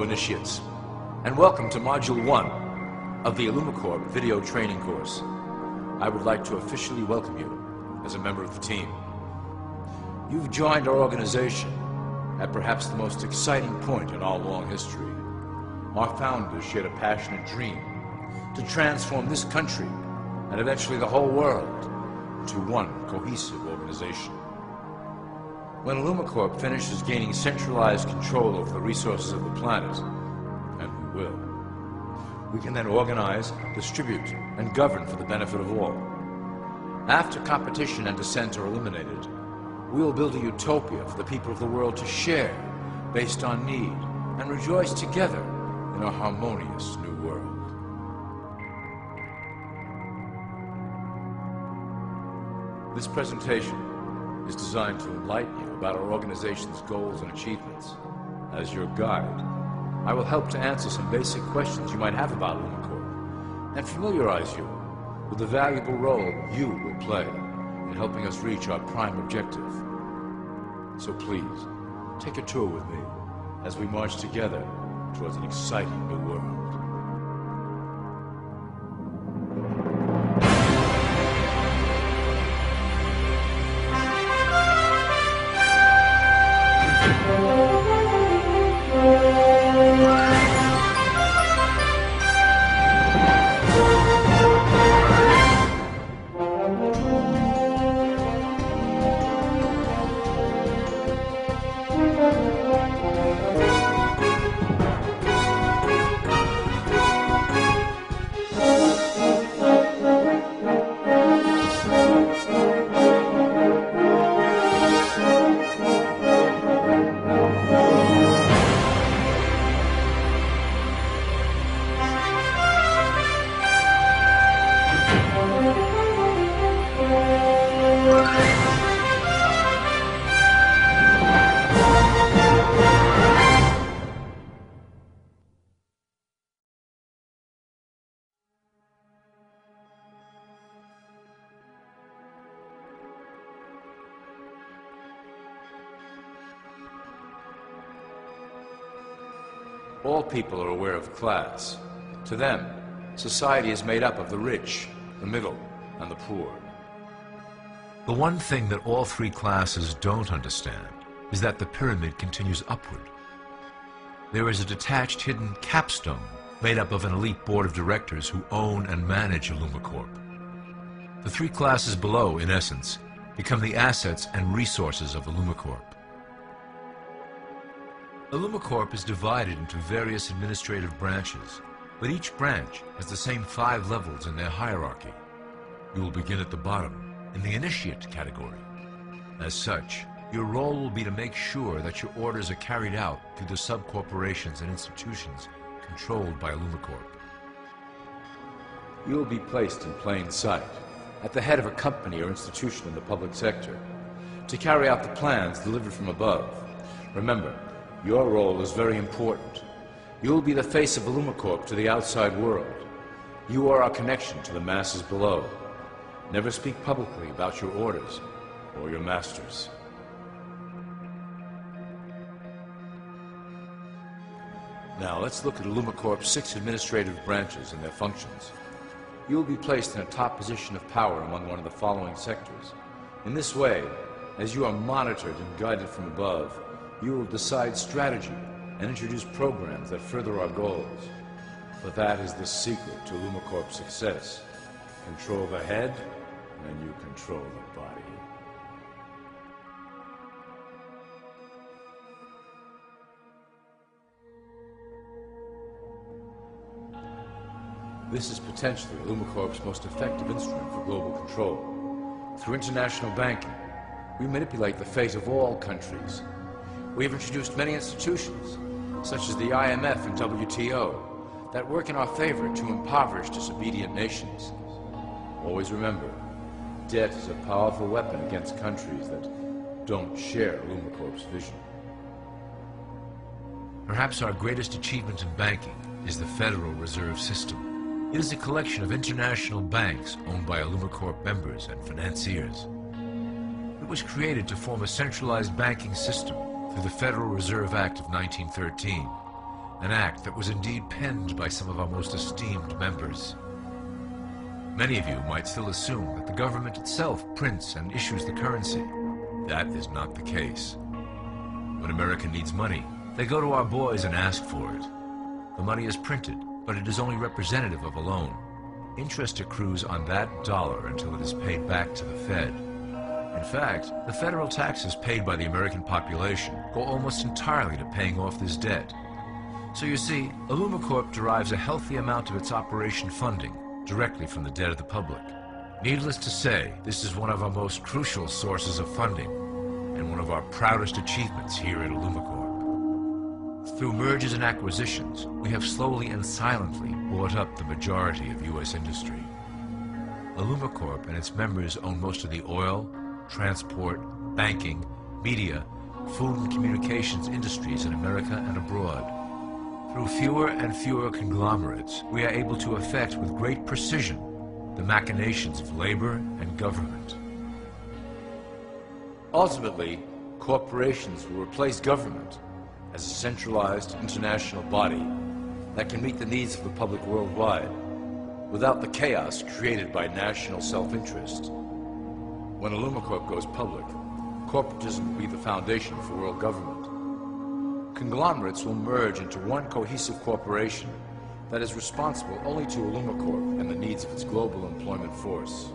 Hello, initiates, and welcome to Module 1 of the Illumicorp video training course. I would like to officially welcome you as a member of the team. You've joined our organization at perhaps the most exciting point in our long history. Our founders shared a passionate dream to transform this country and eventually the whole world into one cohesive organization. When Illumicorp finishes gaining centralized control over the resources of the planet, and we will, we can then organize, distribute, and govern for the benefit of all. After competition and dissent are eliminated, we will build a utopia for the people of the world to share based on need and rejoice together in a harmonious new world. This presentation is designed to enlighten you about our organization's goals and achievements. As your guide, I will help to answer some basic questions you might have about Illumicorp and familiarize you with the valuable role you will play in helping us reach our prime objective. So please, take a tour with me as we march together towards an exciting new world. All people are aware of class. To them, society is made up of the rich, the middle, and the poor. The one thing that all three classes don't understand is that the pyramid continues upward. There is a detached hidden capstone made up of an elite board of directors who own and manage Illumicorp. The three classes below, in essence, become the assets and resources of Illumicorp. Illumicorp is divided into various administrative branches, but each branch has the same 5 levels in their hierarchy. You will begin at the bottom, in the initiate category. As such, your role will be to make sure that your orders are carried out through the sub-corporations and institutions controlled by Illumicorp. You will be placed in plain sight, at the head of a company or institution in the public sector, to carry out the plans delivered from above. Remember, your role is very important. You will be the face of Illumicorp to the outside world. You are our connection to the masses below. Never speak publicly about your orders or your masters. Now let's look at Illumicorp's 6 administrative branches and their functions. You will be placed in a top position of power among one of the following sectors. In this way, as you are monitored and guided from above, you will decide strategy and introduce programs that further our goals. But that is the secret to Illumicorp's success. Control the head, and you control the body. This is potentially Illumicorp's most effective instrument for global control. Through international banking, we manipulate the fate of all countries. We have introduced many institutions, such as the IMF and WTO, that work in our favor to impoverish disobedient nations. Always remember, debt is a powerful weapon against countries that don't share Illumicorp's vision. Perhaps our greatest achievement in banking is the Federal Reserve System. It is a collection of international banks owned by Illumicorp members and financiers. It was created to form a centralized banking system through the Federal Reserve Act of 1913 an act that was indeed penned by some of our most esteemed members. Many of you might still assume that the government itself prints and issues the currency. That is not the case. When America needs money, they go to our boys and ask for it. The money is printed, but it is only representative of a loan. Interest accrues on that dollar until it is paid back to the Fed. In fact, the federal taxes paid by the American population go almost entirely to paying off this debt. So you see, Illumicorp derives a healthy amount of its operation funding directly from the debt of the public. Needless to say, this is one of our most crucial sources of funding and one of our proudest achievements here at Illumicorp. Through mergers and acquisitions, we have slowly and silently bought up the majority of U.S. industry. Illumicorp and its members own most of the oil, transport, banking, media, food and communications industries in America and abroad. Through fewer and fewer conglomerates, we are able to effect with great precision the machinations of labor and government. Ultimately, corporations will replace government as a centralized international body that can meet the needs of the public worldwide without the chaos created by national self-interest. When Illumicorp goes public, corporatism will be the foundation for world government. Conglomerates will merge into one cohesive corporation that is responsible only to Illumicorp and the needs of its global employment force.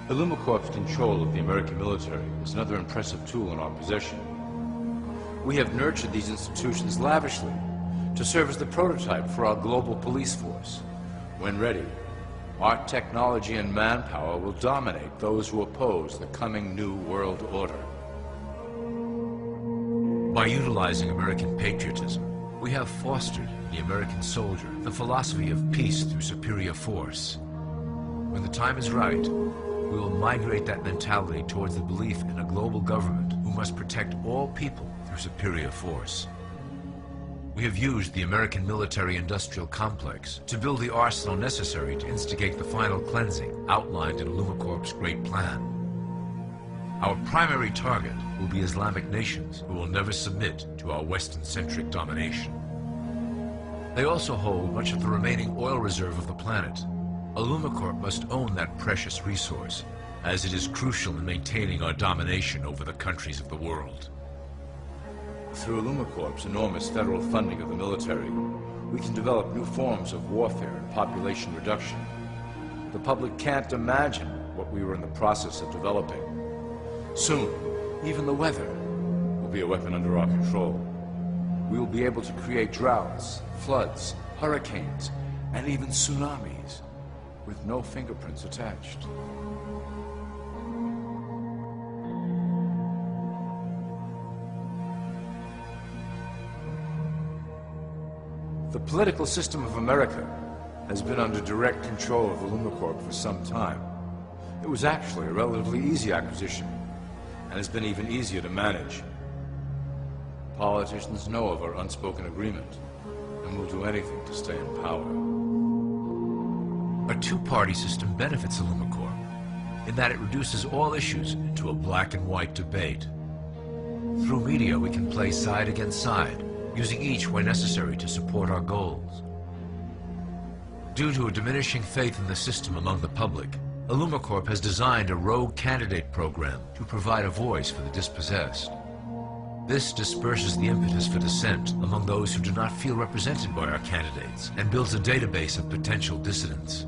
Illumicorp's control of the American military is another impressive tool in our possession. We have nurtured these institutions lavishly to serve as the prototype for our global police force. When ready, our technology and manpower will dominate those who oppose the coming new world order. By utilizing American patriotism, we have fostered in the American soldier the philosophy of peace through superior force. When the time is right, we will migrate that mentality towards the belief in a global government who must protect all people through superior force. We have used the American military-industrial complex to build the arsenal necessary to instigate the final cleansing outlined in Illumicorp's great plan. Our primary target will be Islamic nations who will never submit to our Western-centric domination. They also hold much of the remaining oil reserve of the planet. Illumicorp must own that precious resource, as it is crucial in maintaining our domination over the countries of the world. Through Illumicorp's enormous federal funding of the military, we can develop new forms of warfare and population reduction. The public can't imagine what we were in the process of developing. Soon, even the weather will be a weapon under our control. We will be able to create droughts, floods, hurricanes, and even tsunamis with no fingerprints attached. The political system of America has been under direct control of Illumicorp for some time. It was actually a relatively easy acquisition, and has been even easier to manage. Politicians know of our unspoken agreement, and will do anything to stay in power. A two-party system benefits Illumicorp in that it reduces all issues into a black and white debate. Through media, we can play side against side, using each where necessary to support our goals. Due to a diminishing faith in the system among the public, Illumicorp has designed a rogue candidate program to provide a voice for the dispossessed. This disperses the impetus for dissent among those who do not feel represented by our candidates and builds a database of potential dissidents.